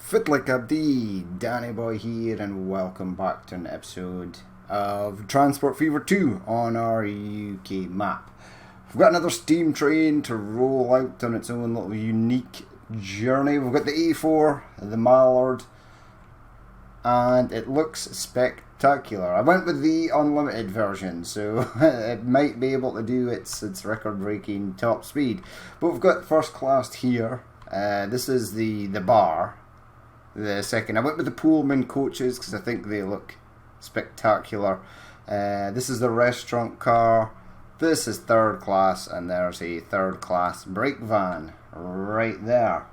Fit like a D, Danny Boy here, and welcome back to an episode of Transport Fever 2 on our UK map. We've got another steam train to roll out on its own little unique journey. We've got the A4, the Mallard, and it looks spectacular. I went with the unlimited version, so it might be able to do its record-breaking top speed. But we've got first class here. This is the bar. The second, I went with the Pullman coaches because I think they look spectacular. This is the restaurant car. This is third class, and there's a third class brake van right there.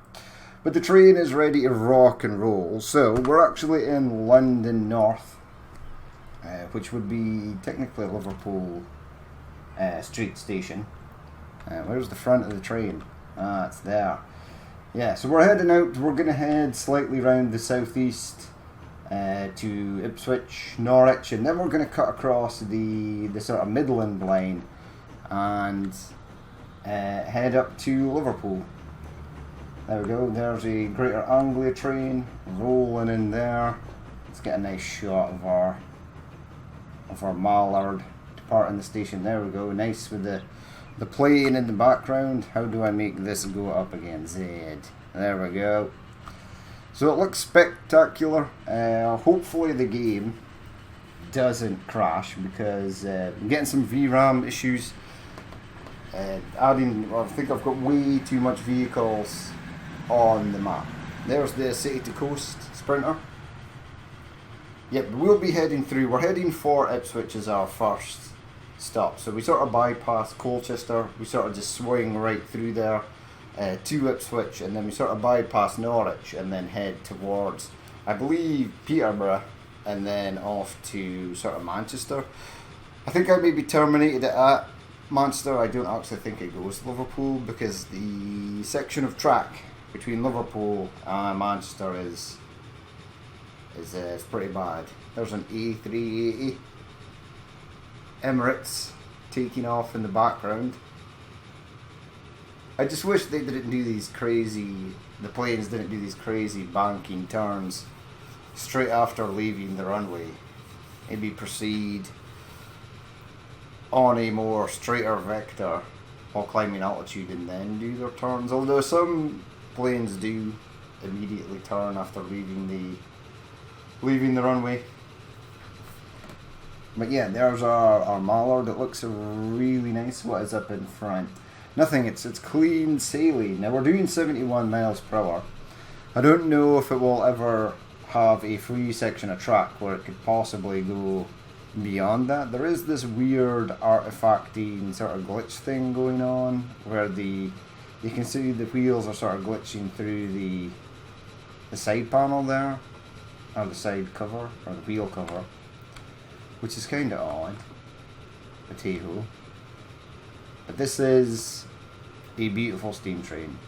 But the train is ready to rock and roll. So we're actually in London North, which would be technically Liverpool Street Station. Where's the front of the train? Ah, it's there. Yeah, so we're heading out. We're going to head slightly round the southeast to Ipswich, Norwich, and then we're going to cut across the sort of Midland line and head up to Liverpool. There we go. There's a Greater Anglia train rolling in there. Let's get a nice shot of our Mallard departing the station. There we go. Nice with the plane in the background. How do I make this go up again? Z. There we go. So it looks spectacular. Hopefully the game doesn't crash because I'm getting some VRAM issues. I think I've got way too much vehicles on the map. There's the City to Coast Sprinter. Yep, we'll be heading through. We're heading for Ipswich as our first stop. So we sort of bypass Colchester, we sort of just swing right through there to Ipswich, and then we sort of bypass Norwich and then head towards, I believe, Peterborough, and then off to sort of Manchester. I think I may be terminated at Manchester. I don't actually think it goes to Liverpool because the section of track between Liverpool and Manchester is pretty bad. There's an A380 Emirates taking off in the background. I just wish they didn't do the planes didn't do these crazy banking turns straight after leaving the runway. Maybe proceed on a more straighter vector while climbing altitude and then do their turns. Although some planes do immediately turn after leaving the runway. But yeah, there's our Mallard. It looks really nice. What is up in front? Nothing. It's clean sailing. Now we're doing 71 miles per hour. I don't know if it will ever have a free section of track where it could possibly go beyond that. There is this weird artifacting sort of glitch thing going on where you can see the wheels are sort of glitching through the side panel there, or the side cover, or the wheel cover, which is kind of odd. Potato. But this is a beautiful steam train.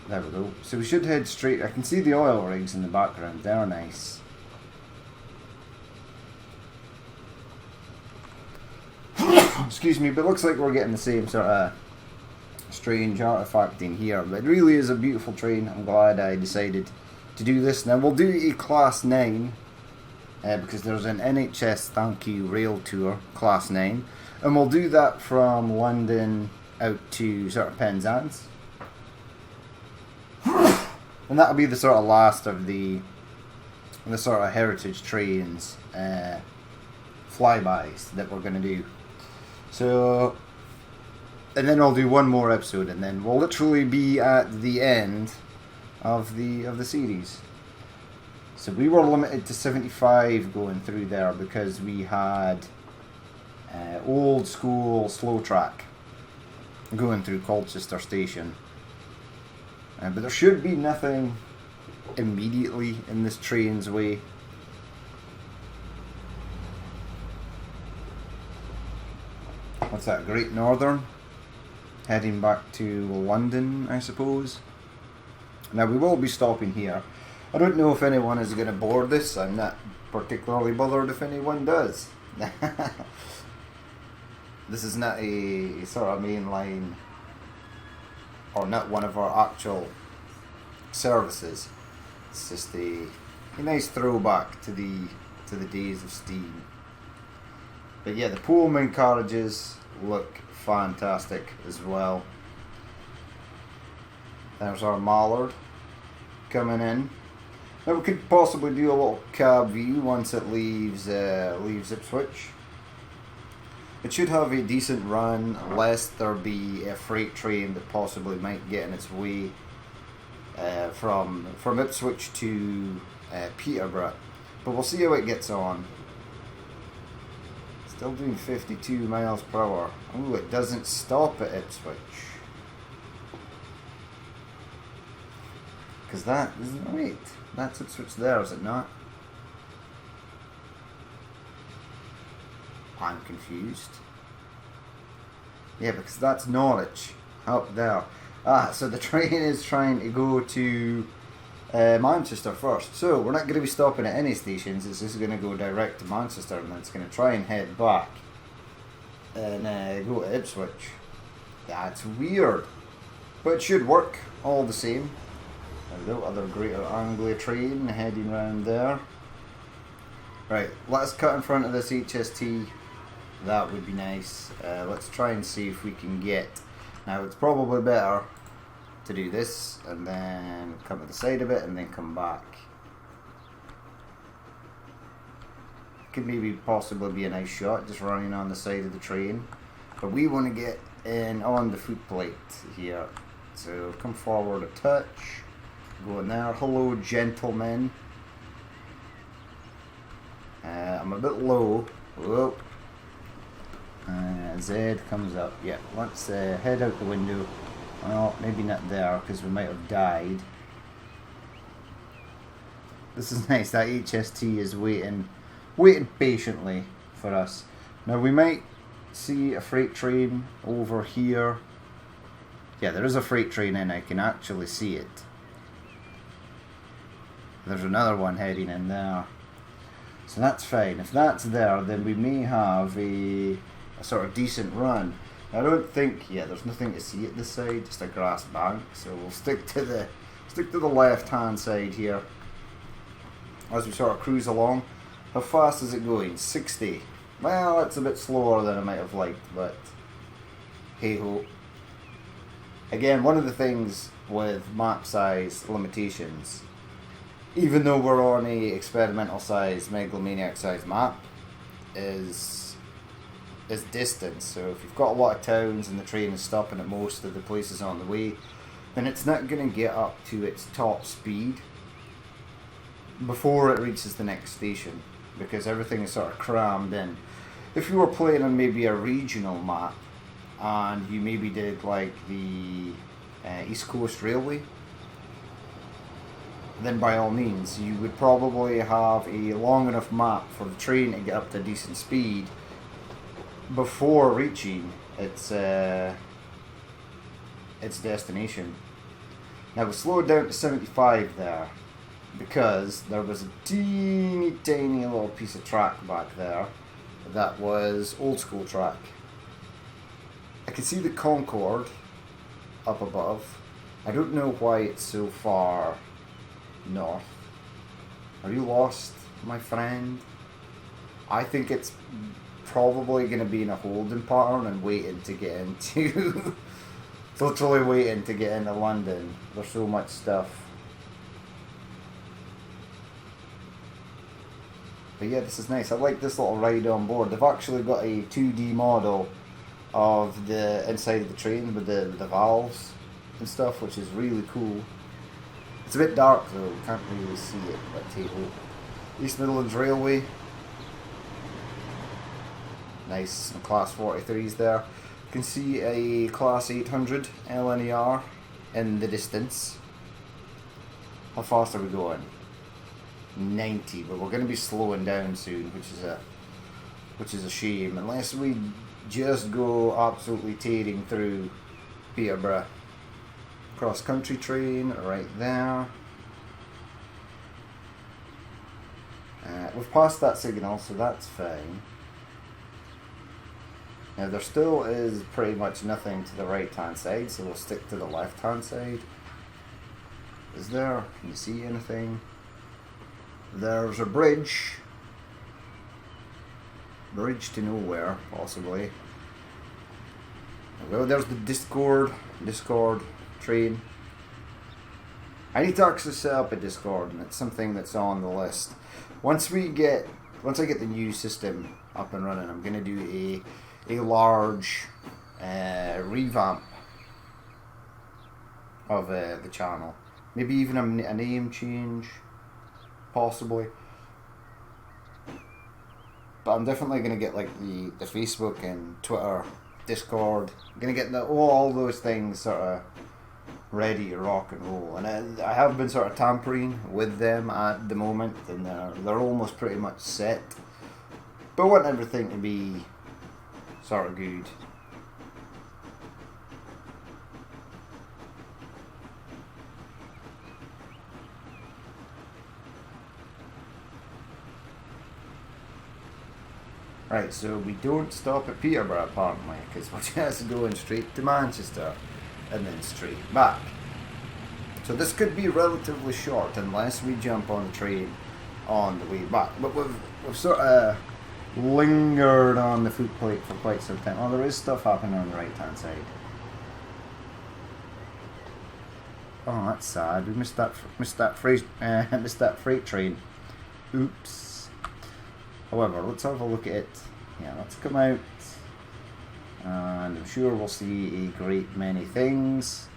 There we go. So we should head straight. I can see the oil rigs in the background. They're nice. Excuse me, but it looks like we're getting the same sort of strange artifacting here. But it really is a beautiful train. I'm glad I decided to do this. Now we'll do a class 9 because there's an NHS Thank You Rail Tour class 9, and we'll do that from London out to sort of Penzance, and that'll be the sort of last of the sort of heritage trains flybys that we're going to do. So, and then I'll do one more episode, and then we'll literally be at the end of the series. So we were limited to 75 going through there because we had old school slow track going through Colchester Station. But there should be nothing immediately in this train's way. What's that? Great Northern? Heading back to London, I suppose. Now we will be stopping here. I don't know if anyone is going to board this. I'm not particularly bothered if anyone does. This is not a sort of mainline or not one of our actual services. It's just a nice throwback to the days of steam. But yeah, the Pullman carriages look fantastic as well. There's our Mallard coming in. Now we could possibly do a little cab view once it leaves Ipswich. It should have a decent run, lest there be a freight train that possibly might get in its way from Ipswich to Peterborough. But we'll see how it gets on. Still doing 52 miles per hour. Oh, it doesn't stop at Ipswich. Because that isn't right. That's Ipswich there, is it not? I'm confused. Yeah, because that's Norwich up there. So the train is trying to go to Manchester first. So we're not going to be stopping at any stations. It's just going to go direct to Manchester, and then it's going to try and head back and go to Ipswich. That's weird, but it should work all the same. There we go, other Greater Anglia train heading round there. Right, let's cut in front of this HST. That would be nice. Let's try and see if we can get... Now it's probably better to do this and then come to the side of it and then come back. Could maybe possibly be a nice shot just running on the side of the train. But we want to get in on the footplate here. So come forward a touch. Go in there. Hello, gentlemen. I'm a bit low. Whoa. Z comes up. Yeah, let's head out the window. Well, maybe not there because we might have died. This is nice. That HST is waiting patiently for us. Now we might see a freight train over here. Yeah, there is a freight train in. I can actually see it. There's another one heading in there. So that's fine. If that's there, then we may have a sort of decent run. I don't think, yeah, there's nothing to see at this side, just a grass bank. So we'll stick to the left hand side here as we sort of cruise along. How fast is it going? 60. Well, that's a bit slower than I might have liked, but hey ho. Again, one of the things with map size limitations, even though we're on a experimental size, megalomaniac size map, is distance. So if you've got a lot of towns and the train is stopping at most of the places on the way, then it's not going to get up to its top speed before it reaches the next station, because everything is sort of crammed in. If you were playing on maybe a regional map and you maybe did like the East Coast Railway, then by all means you would probably have a long enough map for the train to get up to decent speed before reaching its destination. Now we slowed down to 75 there because there was a teeny tiny little piece of track back there that was old school track. I can see the Concorde up above. I don't know why it's so far north. Are you lost, my friend? I think it's probably going to be in a holding pattern and waiting to get into literally waiting to get into London. There's so much stuff. But yeah, this is nice. I like this little ride on board. They've actually got a 2D model of the inside of the train with the valves and stuff, which is really cool. It's a bit dark though, you can't really see it, but hey ho. East Midlands Railway. Nice, some class 43s there. You can see a class 800 LNER in the distance. How fast are we going? 90, but we're going to be slowing down soon, which is a shame, unless we just go absolutely tearing through Peterborough. Cross country train right there. We've passed that signal, so that's fine. Now there still is pretty much nothing to the right hand side, so we'll stick to the left hand side. Is there? Can you see anything? There's a bridge. Bridge to nowhere, possibly. Well, there's the Discord train. I need to actually set up a Discord, and it's something that's on the list. Once I get the new system up and running, I'm gonna do a large revamp of the channel. Maybe even a name change, possibly. But I'm definitely gonna get like the Facebook and Twitter, Discord. I'm gonna get all those things sort of ready to rock and roll. And I have been sort of tampering with them at the moment, and they're almost pretty much set. But I want everything to be sort of good. Right, so we don't stop at Peterborough apparently, because we're just going straight to Manchester and then straight back. So this could be relatively short unless we jump on the train on the way back. But we've sort of lingered on the footplate for quite some time. Oh, there is stuff happening on the right hand side. Oh, that's sad. We missed that freight train. Oops. However, let's have a look at it. Yeah, let's come out, and I'm sure we'll see a great many things.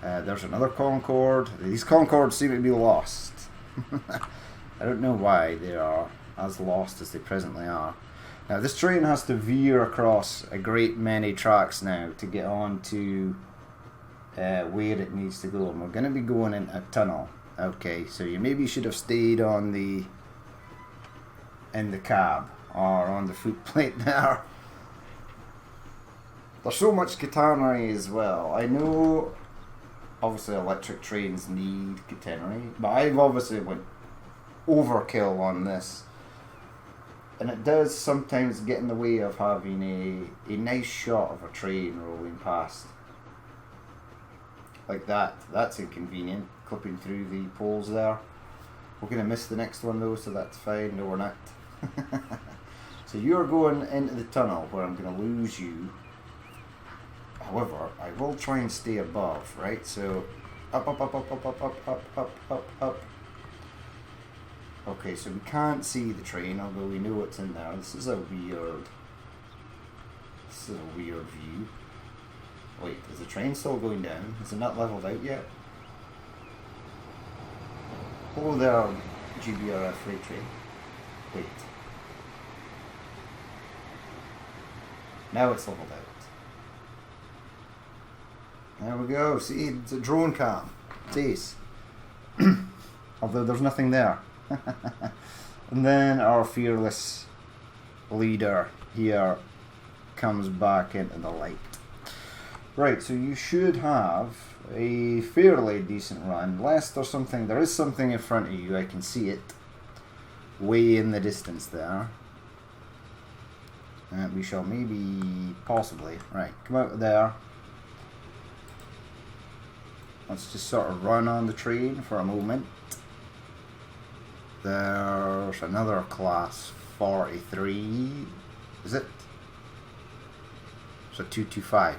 There's another Concorde. These Concords seem to be lost. I don't know why they are as lost as they presently are. Now, this train has to veer across a great many tracks now to get on to where it needs to go. And we're going to be going in a tunnel. Okay, so you maybe should have stayed on in the cab or on the footplate there. There's so much catenary as well. I know obviously electric trains need catenary, but I've obviously went overkill on this, and it does sometimes get in the way of having a nice shot of a train rolling past like that. That's inconvenient, clipping through the poles there. We're going to miss the next one though, so that's fine. No, we're not. So you're going into the tunnel where I'm going to lose you. However, I will try and stay above, right? So up, up, up, up, up, up, up, up, up, up, up. Okay, so we can't see the train, although we know what's in there. This is a weird view. Wait, is the train still going down? Is it not leveled out yet? Oh, there, GBRF freight train. Wait. Now it's leveled out. There we go. See, it's a drone cam. It's ace. Although there's nothing there. And then our fearless leader here comes back into the light. Right, so you should have a fairly decent run. Unless there is something in front of you. I can see it way in the distance there. And we shall possibly, right, come out of there. Let's just sort of run on the train for a moment. There's another class 43, is it? So 225.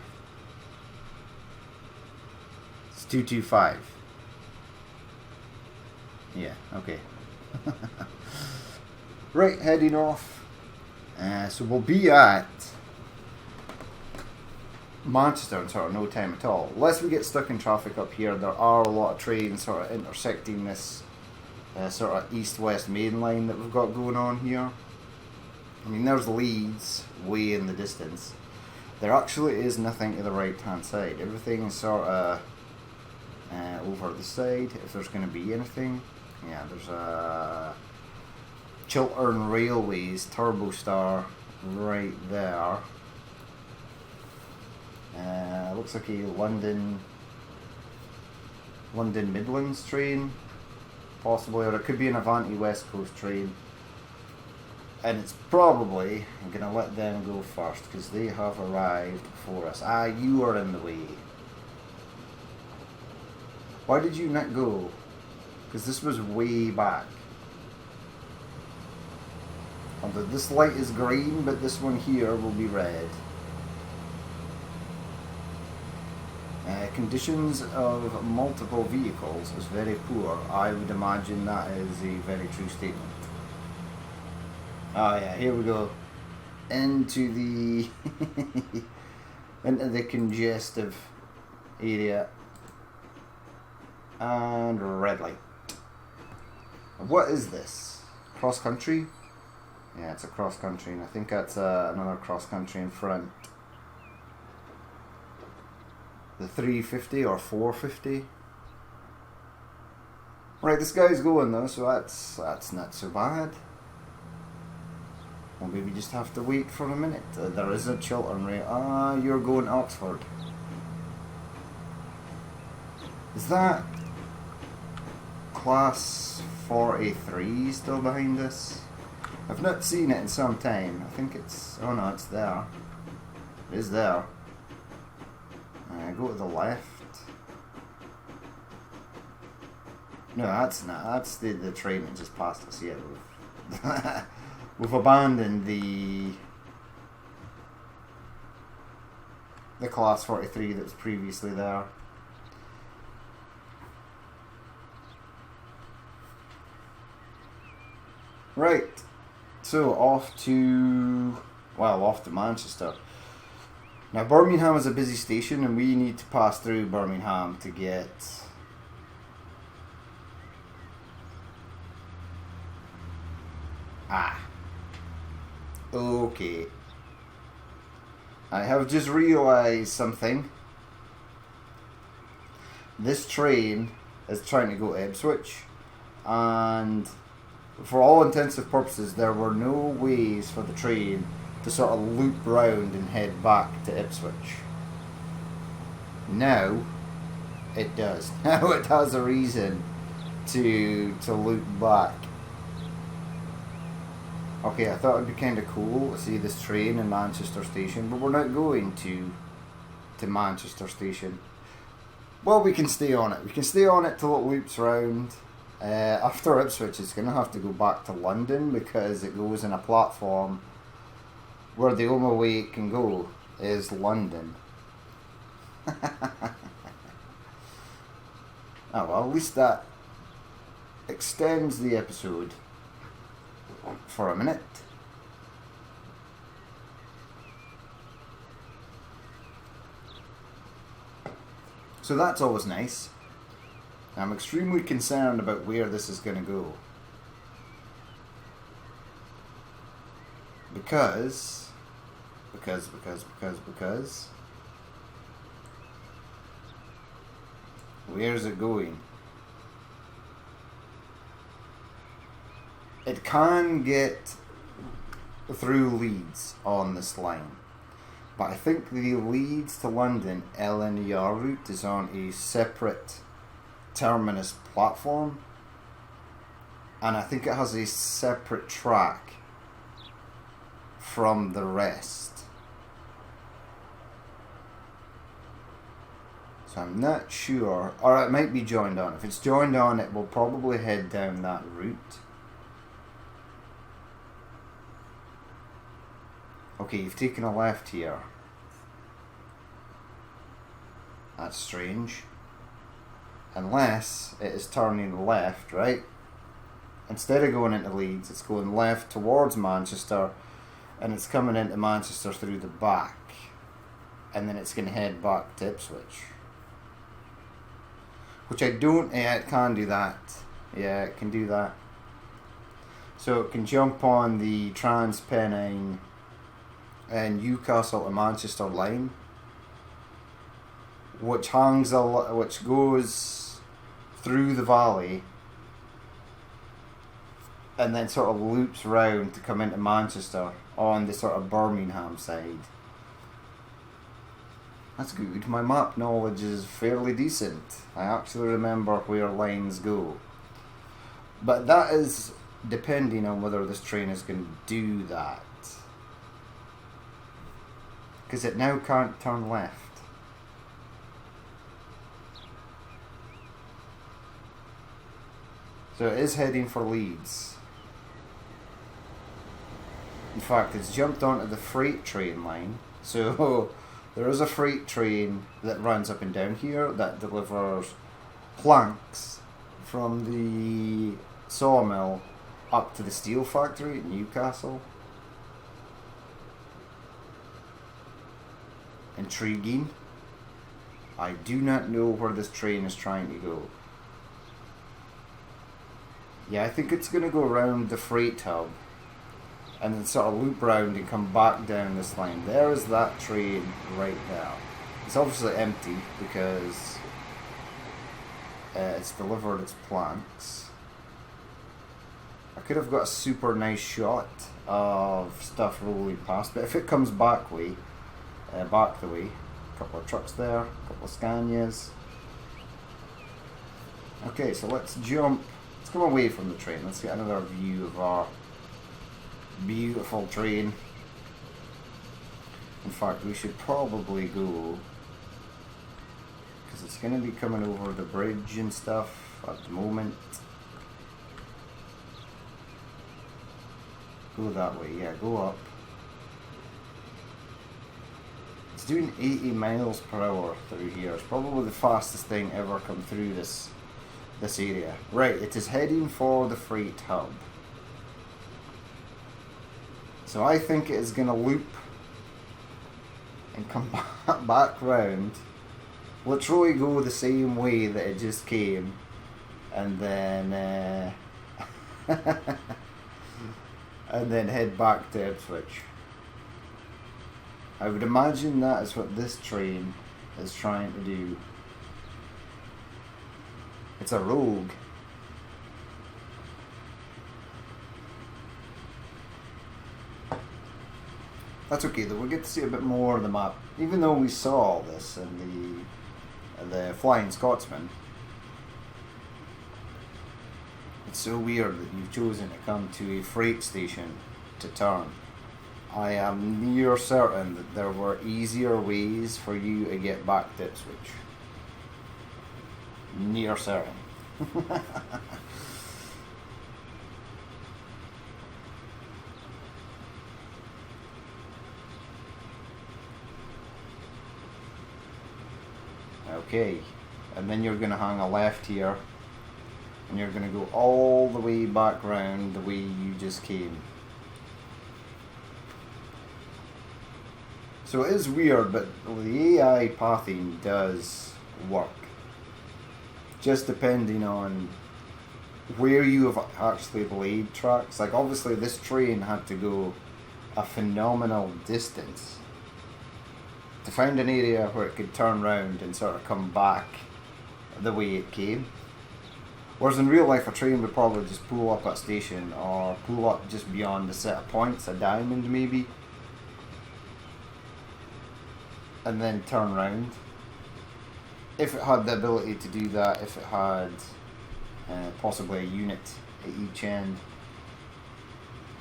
It's 225. Yeah, okay. Right, heading off. So we'll be at Manchester in sort of no time at all. Unless we get stuck in traffic up here, there are a lot of trains sort of intersecting this sort of east-west main line that we've got going on here. I mean, there's Leeds way in the distance. There actually is nothing to the right-hand side. Everything is sort of over the side, if there's going to be anything. Yeah, there's a Chiltern Railways Turbo Star right there. Looks like a London Midlands train, possibly, or it could be an Avanti West Coast train. And it's probably, I'm going to let them go first because they have arrived before us. Ah, you are in the way. Why did you not go? Because this was way back. Although this light is green, but this one here will be red. Conditions of multiple vehicles is very poor. I would imagine that is a very true statement. Oh yeah, here we go. Into the into the congestive area. And red light. What is this? Cross country? Yeah, it's a cross country, and I think that's another cross country in front. The 350 or 450. Right, this guy's going though, so that's not so bad. Well, maybe just have to wait for a minute. There is a Chiltern rate. Ah, you're going Oxford. Is that class 43 still behind us? I've not seen it in some time. I think it's... oh no, it's there. It is there. Go to the left. No, that's not. That's the train that just passed us. Yeah, we've abandoned the class 43 that was previously there. Right, so off to Manchester. Now Birmingham is a busy station and we need to pass through Birmingham to get okay. I have just realised something. This train is trying to go to Ipswich, and for all intensive purposes there were no ways for the train to sort of loop round and head back to Ipswich. Now it does. Now it has a reason to loop back. Okay, I thought it'd be kind of cool to see this train in Manchester Station, but we're not going to Manchester Station. Well, we can stay on it. We can stay on it till it loops round. After Ipswich, it's going to have to go back to London because it goes in a platform where the only way it can go is London. Oh well, at least that extends the episode for a minute. So that's always nice. I'm extremely concerned about where this is going to go. Because where's it going? It can get through Leeds on this line, but I think the Leeds to London LNER route is on a separate terminus platform, and I think it has a separate track from the rest. So I'm not sure, or it might be joined on. If it's joined on, it will probably head down that route. Okay, you've taken a left here. That's strange. Unless it is turning left, right? Instead of going into Leeds, it's going left towards Manchester, and it's coming into Manchester through the back, and then it's going to head back to Ipswich. Which I don't... yeah, it can do that. Yeah, it can do that. So it can jump on the Transpennine and Newcastle to Manchester line, which goes through the valley and then sort of loops round to come into Manchester on the sort of Birmingham side. That's good. My map knowledge is fairly decent. I actually remember where lines go. But that is depending on whether this train is going to do that. Because it now can't turn left. So it is heading for Leeds. In fact, it's jumped onto the freight train line. So there is a freight train that runs up and down here that delivers planks from the sawmill up to the steel factory in Newcastle. Intriguing. I do not know where this train is trying to go. Yeah, I think it's going to go around the freight hub and then sort of loop round and come back down this line. There is that train right there. It's obviously empty because it's delivered its planks. I could have got a super nice shot of stuff rolling past, but if it comes back the way, a couple of trucks there, a couple of Scanias. Okay, so let's jump. Let's come away from the train. Let's get another view of our beautiful train. In fact, we should probably go, because it's going to be coming over the bridge and stuff at the moment. Go that way, yeah, go up. It's doing 80 miles per hour through here. It's probably the fastest thing ever come through this area. Right, it is heading for the freight hub. So I think it is going to loop and come back round, literally go the same way that it just came, and then and then head back to Ipswich. I would imagine that is what this train is trying to do. It's a rogue. That's okay though, we'll get to see a bit more of the map. Even though we saw all this in the Flying Scotsman, it's so weird that you've chosen to come to a freight station to turn. I am near certain that there were easier ways for you to get back to Ipswich. Near certain. Okay, and then you're going to hang a left here, and you're going to go all the way back round the way you just came. So it is weird, but the AI pathing does work. Just depending on where you have actually laid tracks. Like obviously this train had to go a phenomenal distance to find an area where it could turn round and sort of come back the way it came. Whereas in real life a train would probably just pull up at a station or pull up just beyond the set of points, a diamond maybe, and then turn round. If it had the ability to do that, if it had possibly a unit at each end.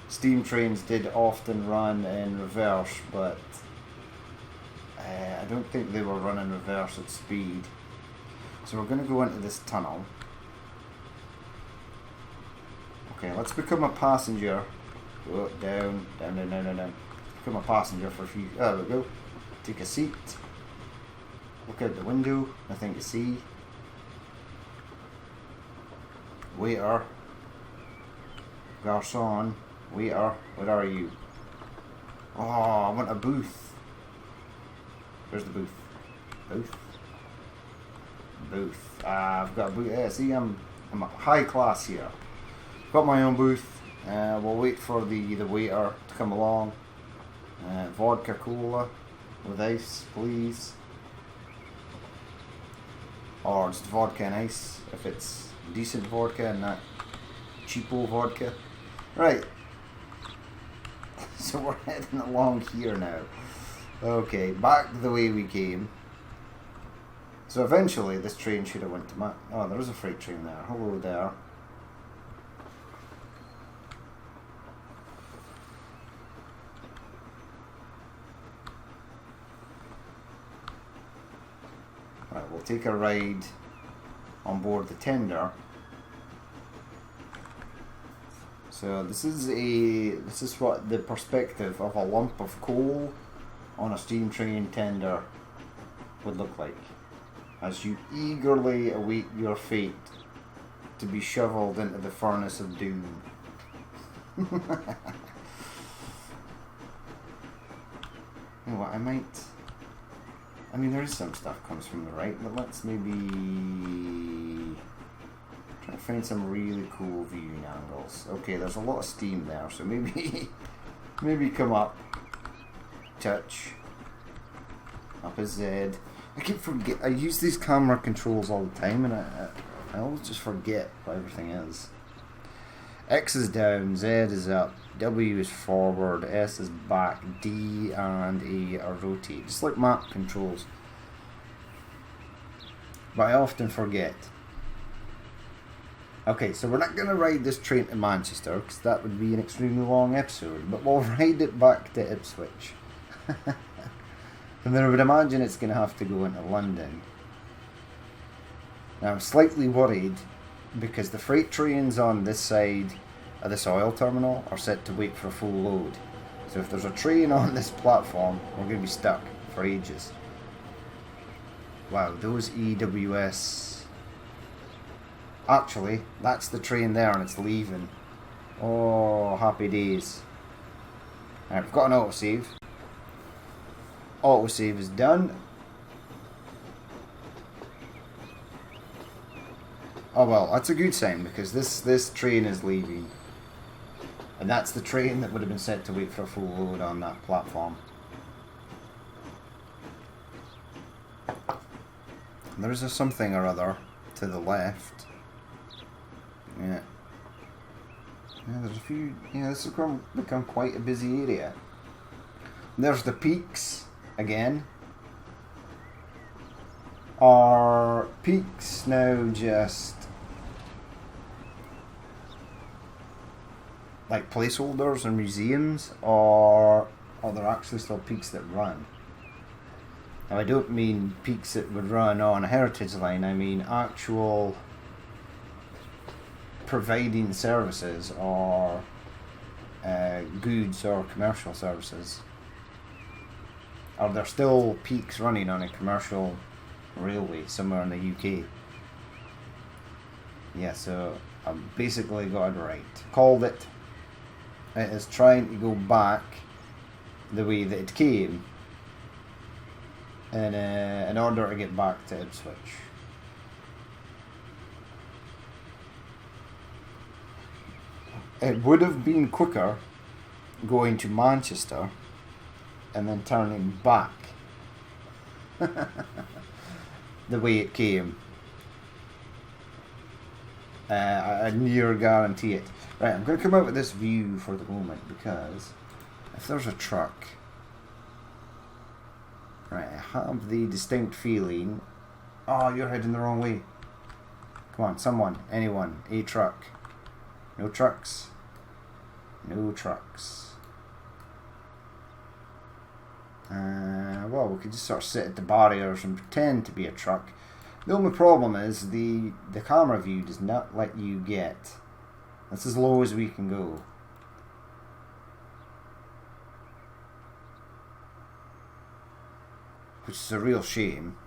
Steam trains did often run in reverse, but I don't think they were running reverse at speed. So we're going to go into this tunnel. Okay, let's become a passenger. Go down, down, down, down, down, down. Become a passenger for a few. There we go. Take a seat. Look out the window. Nothing to see. Waiter. Garçon. Waiter. Where are you? Oh, I want a booth. Where's the booth? Booth. Booth. I've got a booth. Yeah, see, I'm high class here. Got my own booth. We'll wait for the waiter to come along. Vodka cola with ice, please. Or just vodka and ice, if it's decent vodka and not cheapo vodka. Right. So we're heading along here now. Okay, back the way we came. So eventually this train should have went to oh, there is a freight train there. Hello there. Right, we'll take a ride on board the tender. So this is what the perspective of a lump of coal on a steam train tender would look like, as you eagerly await your fate to be shoveled into the furnace of doom. You know what, I mean, there is some stuff comes from the right, but let's maybe try to find some really cool viewing angles. Okay, there's a lot of steam there, so maybe maybe come up, touch, up a Z. I keep forget. I use these camera controls all the time, and I always just forget what everything is. X is down, Z is up, W is forward, S is back, D and A are rotate, just like map controls. But I often forget. Okay, so we're not going to ride this train to Manchester, because that would be an extremely long episode, but we'll ride it back to Ipswich. And then I would imagine it's going to have to go into London. Now I'm slightly worried, because the freight trains on this side of this oil terminal are set to wait for a full load. So if there's a train on this platform, we're going to be stuck for ages. Wow, those EWS... Actually, that's the train there and it's leaving. Oh, happy days. Alright, we've got an autosave. Autosave is done. Oh well, that's a good sign, because this train is leaving. And that's the train that would have been set to wait for a full load on that platform. And there is a something or other to the left. Yeah. Yeah, there's a few... Yeah, this has become quite a busy area. There's the peaks, again. Are peaks now just... like placeholders in museums, or are there actually still peaks that run? Now I don't mean peaks that would run on a heritage line, I mean actual providing services or goods or commercial services. Are there still peaks running on a commercial railway somewhere in the UK? Yeah, so I've basically got it right. Called it. It is trying to go back the way that it came in order to get back to Ipswich. It would have been quicker going to Manchester and then turning back the way it came. I near guarantee it. Right, I'm going to come out with this view for the moment, because if there's a truck, right, I have the distinct feeling... Oh, you're heading the wrong way. Come on, someone, anyone, a truck. No trucks. No trucks. Well, we could just sort of sit at the barriers and pretend to be a truck. The only problem is the camera view does not let you get... That's as low as we can go. Which is a real shame.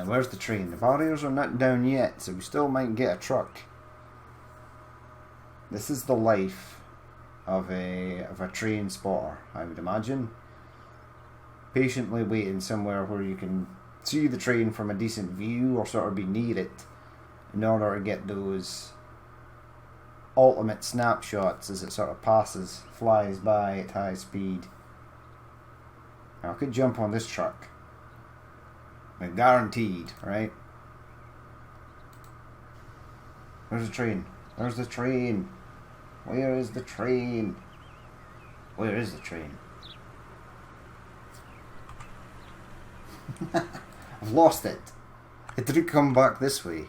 Where's the train? The barriers are not down yet, so we still might get a truck. This is the life of a train spotter, I would imagine. Patiently waiting somewhere where you can see the train from a decent view, or sort of be near it, in order to get those ultimate snapshots as it sort of passes, flies by at high speed. Now I could jump on this truck. Like, guaranteed, right? Where's the train? Where's the train? Where is the train? Where is the train? I've lost it. It didn't come back this way.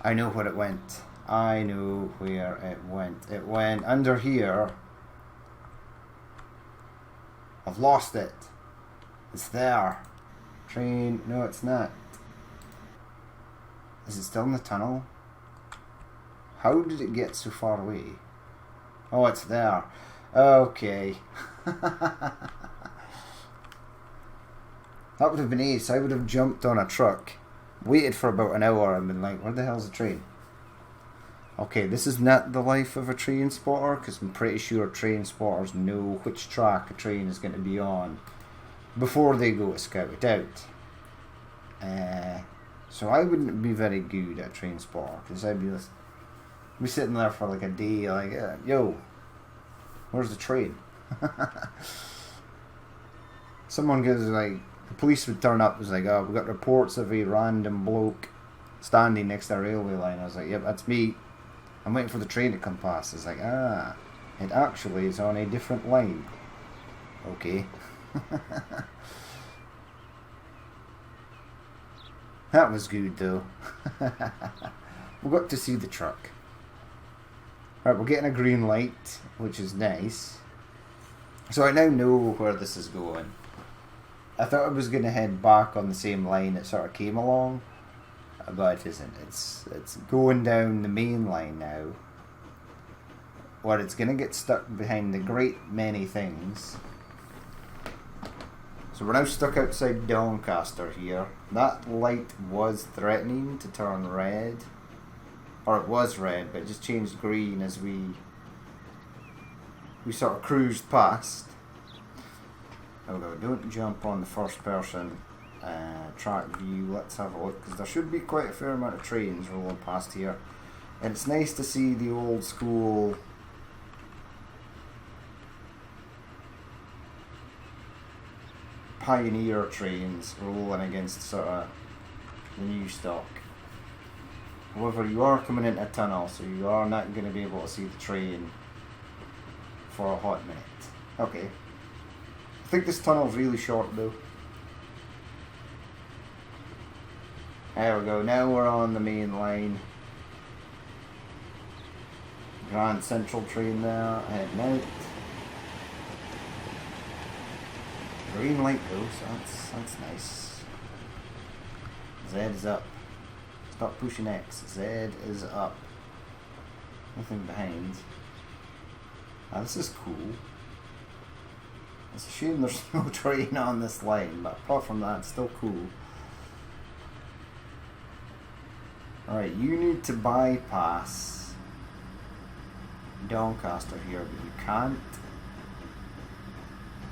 I know where it went. I know where it went. It went under here. I've lost it. It's there. Train. No, it's not. Is it still in the tunnel? How did it get so far away? Oh, it's there. Okay. That would have been ace. I would have jumped on a truck, waited for about an hour and been like, where the hell's the train? Okay, this is not the life of a train spotter, because I'm pretty sure train spotters know which track a train is going to be on before they go to scout it out. So I wouldn't be very good at train spotter, because I'd be sitting there for like a day like, yo, where's the train? Someone gives like, the police would turn up, was like, oh, we've got reports of a random bloke standing next to a railway line. I was like, yep, that's me. I'm waiting for the train to come past. It's like, it actually is on a different line. Okay. That was good though. We got to see the truck. Right, we're getting a green light, which is nice. So I now know where this is going. I thought I was going to head back on the same line it sort of came along, but it isn't. It's going down the main line now, where it's going to get stuck behind a great many things. So we're now stuck outside Doncaster here. That light was threatening to turn red, or it was red, but it just changed green as we sort of cruised past. Although don't jump on the first person track view. Let's have a look, because there should be quite a fair amount of trains rolling past here, and it's nice to see the old school pioneer trains rolling against sort of the new stock. However, you are coming into a tunnel, so you are not going to be able to see the train for a hot minute. Okay. I think this tunnel's really short though. There we go, now we're on the main line. Grand Central train there, heading out. Green light though, so that's nice. Z is up. Stop pushing X. Z is up. Nothing behind. Ah, this is cool. It's a shame there's no train on this line, but apart from that, it's still cool. Alright, you need to bypass Doncaster here, but you can't.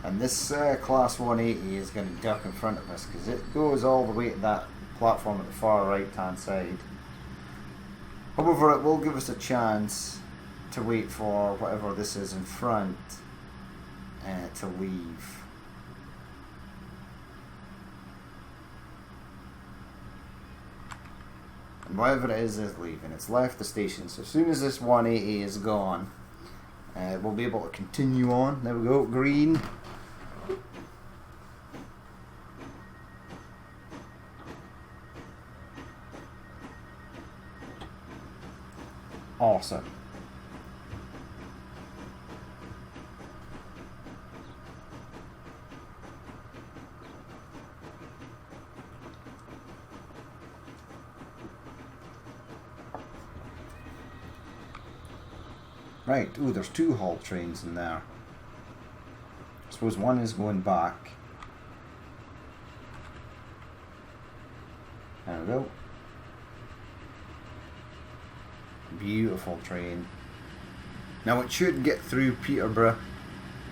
And this Class 180 is going to duck in front of us, because it goes all the way to that platform at the far right hand side. However, it will give us a chance to wait for whatever this is in front to leave. And whatever it is leaving. It's left the station, so as soon as this 180 is gone, we'll be able to continue on. There we go, green. Awesome. Right, ooh, there's two Hull trains in there. I suppose one is going back. There we go. Beautiful train. Now it should get through Peterborough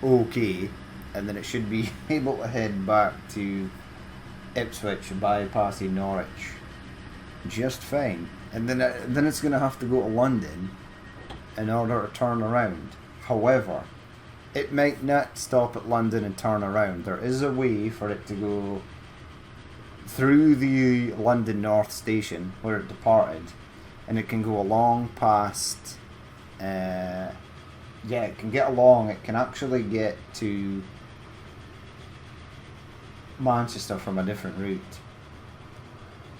okay, and then it should be able to head back to Ipswich, bypassing Norwich just fine. And then it's going to have to go to London in order to turn around. However, it might not stop at London and turn around. There is a way for it to go through the London North station where it departed, and it can go along past it can get along, it can actually get to Manchester from a different route,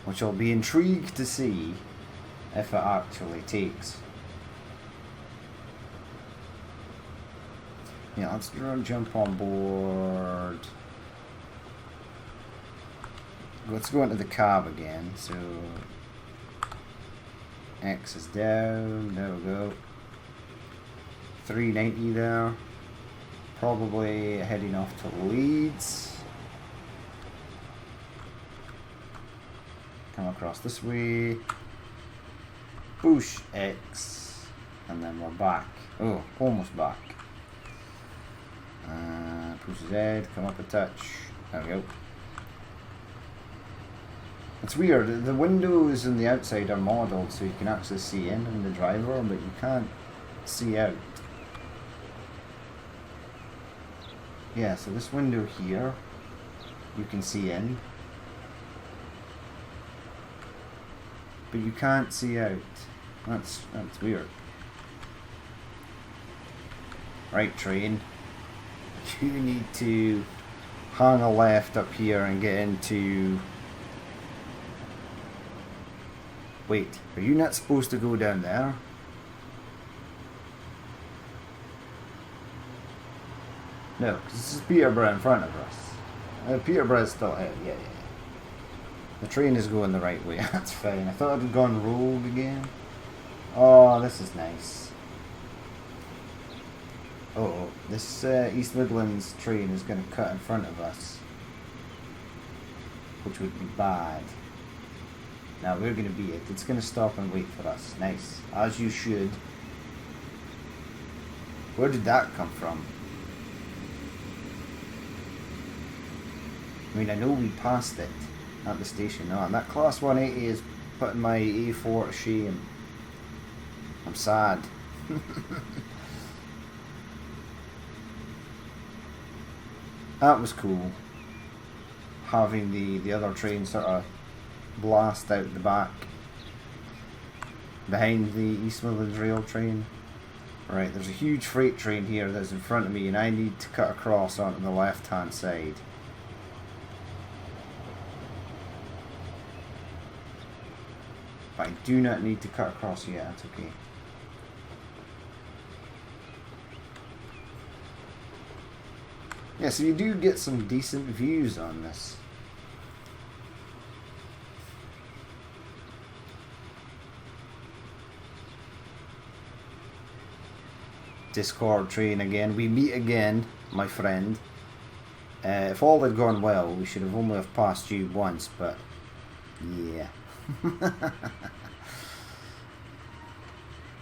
which I'll be intrigued to see if it actually takes. Yeah, let's jump on board let's go into the cab again. So X is down. There we go. 390 there. Probably heading off to Leeds. Come across this way. Push X. And then we're back. Oh, almost back. Push Z. Come up a touch. There we go. It's weird. The windows on the outside are modelled so you can actually see in the driver, but you can't see out. Yeah, so this window here, you can see in, but you can't see out. That's weird. Right, train. You need to hang a left up here and get into... Wait, are you not supposed to go down there? No, because this is Peterborough in front of us. Peterborough's still ahead, yeah. The train is going the right way, that's fine. I thought it had gone rogue again. Oh, this is nice. Oh, this East Midlands train is going to cut in front of us, which would be bad. Now we're going to beat it. It's going to stop and wait for us. Nice. As you should. Where did that come from? I mean, I know we passed it at the station. Oh, and that Class 180 is putting my A4 to shame. I'm sad. That was cool. Having the other train sort of blast out the back behind the East Midlands rail train. Right, there's a huge freight train here that's in front of me and I need to cut across onto the left hand side. But I do not need to cut across yet, that's okay. Yeah, so you do get some decent views on this. Discord train again. We meet again, my friend. If all had gone well, we should have only have passed you once, but yeah.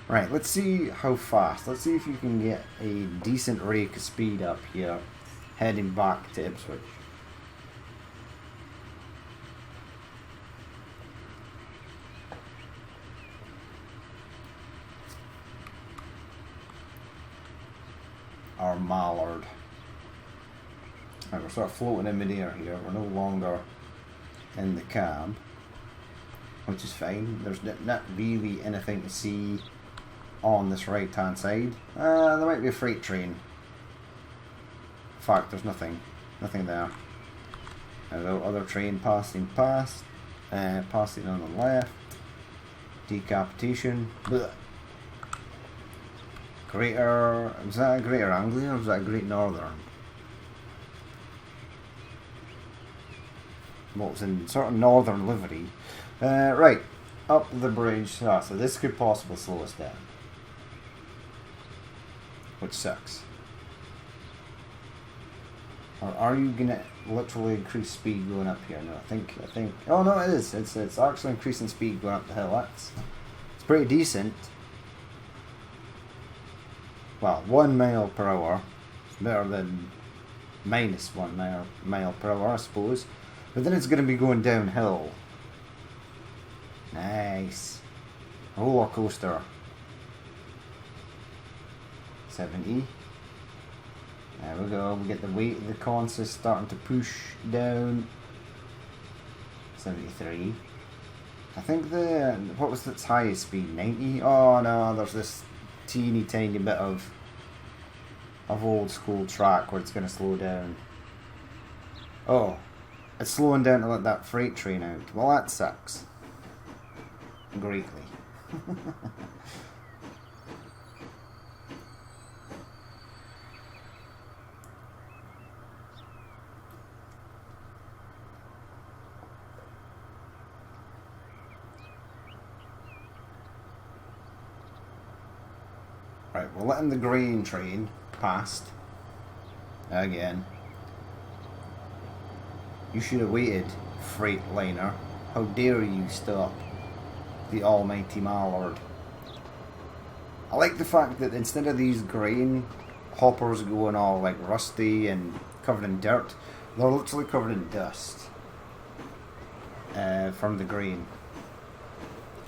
Right, let's see how fast. Let's see if you can get a decent rake of speed up here, heading back to Ipswich. Our Mallard. Right, we're sort of floating in midair here. We're no longer in the cab, which is fine. There's not really anything to see on this right hand side. There might be a freight train. In fact, there's nothing there. Hello, other train passing past, passing on the left. Decapitation. Blech. Was that a Greater Anglia or was that a Great Northern? Well, it's in sort of northern livery. Right, up the bridge. So this could possibly slow us down, which sucks. Or are you gonna literally increase speed going up here? No, I think. Oh no, it is. It's actually increasing speed going up the hill. It's pretty decent. Well, 1 mile per hour. It's better than minus 1 mile per hour, I suppose. But then it's going to be going downhill. Nice. Roller coaster. 70. There we go. We get the weight of the consist starting to push down. 73. I think what was its highest speed? 90? Oh no, there's this teeny tiny bit of old school track where it's going to slow down. Oh, it's slowing down to let that freight train out. Well, that sucks greatly. Right, we're letting the grain train past. Again. You should have waited, Freightliner. How dare you stop the almighty Mallard. I like the fact that instead of these grain hoppers going all like rusty and covered in dirt, they're literally covered in dust from the grain.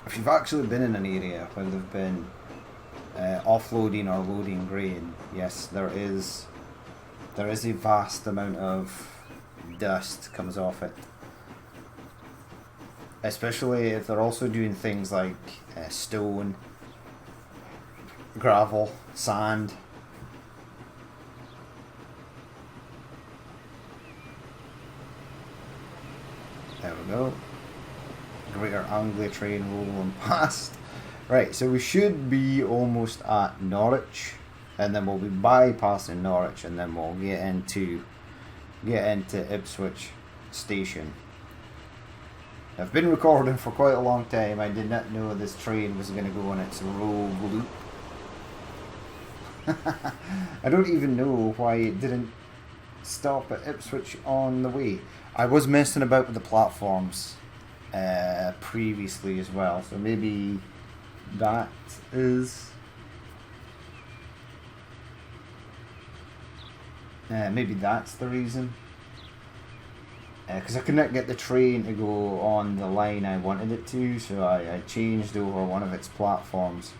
If you've actually been in an area where they've been offloading or loading grain, yes, there is a vast amount of dust comes off it. Especially if they're also doing things like stone, gravel, sand. There we go. Greater Anglia train rolling past. Right, so we should be almost at Norwich, and then we'll be bypassing Norwich, and then we'll get into Ipswich station. I've been recording for quite a long time. I did not know this train was going to go on its rogue loop. I don't even know why it didn't stop at Ipswich on the way. I was messing about with the platforms previously as well, so maybe that is... maybe that's the reason. Because I could not get the train to go on the line I wanted it to, so I changed over one of its platforms.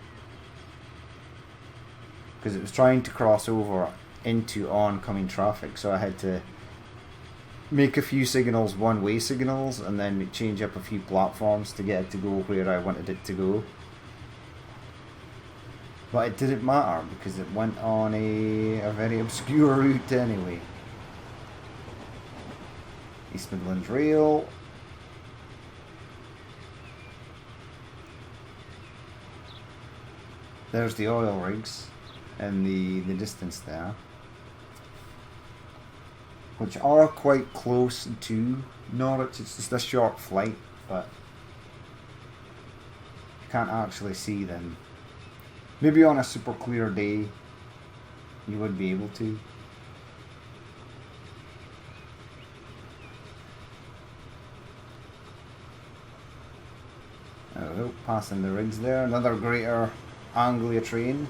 Because it was trying to cross over into oncoming traffic, so I had to make a few signals one-way signals and then change up a few platforms to get it to go where I wanted it to go. But it didn't matter because it went on a very obscure route anyway. East Midlands Rail. There's the oil rigs in the distance there, which are quite close to Norwich. It's just a short flight, but you can't actually see them. Maybe on a super clear day you would be able to. There we go, passing the rigs there. Another Greater Anglia train.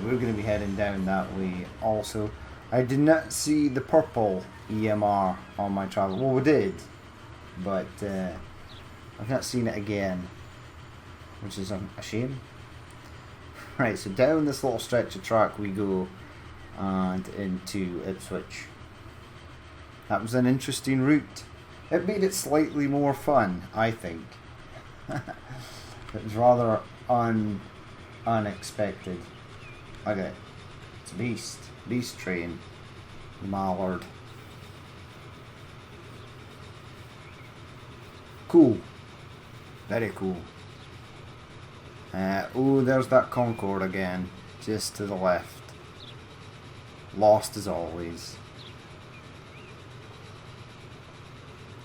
We're going to be heading down that way also. I did not see the purple EMR on my travel. Well, we did, but I've not seen it again, which is a shame. Right, so down this little stretch of track we go and into Ipswich. That was an interesting route. It made it slightly more fun, I think. It was rather unexpected. Okay, it's Beast train, Mallard. Cool, very cool. Oh, there's that Concorde again, just to the left. Lost as always.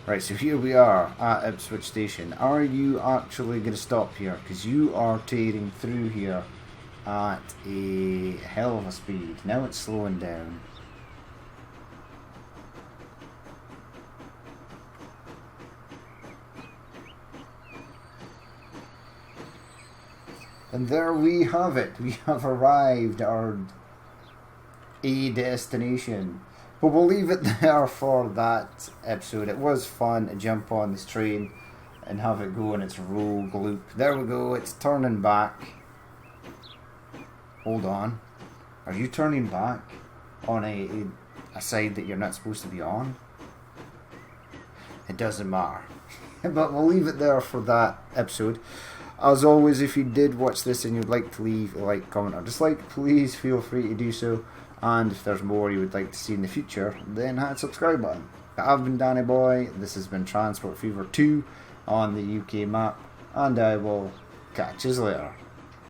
Right, so here we are at Ipswich Station. Are you actually going to stop here? Because you are tearing through here at a hell of a speed. Now it's slowing down. And there we have it. We have arrived at our destination. But we'll leave it there for that episode. It was fun to jump on this train and have it go in its rogue loop. There we go, it's turning back. Hold on. Are you turning back on a side that you're not supposed to be on? It doesn't matter. But we'll leave it there for that episode. As always, if you did watch this and you'd like to leave a like, comment or dislike, please feel free to do so. And if there's more you would like to see in the future, then hit the subscribe button. I've been Danny Boy, this has been Transport Fever 2 on the UK map, and I will catch you later.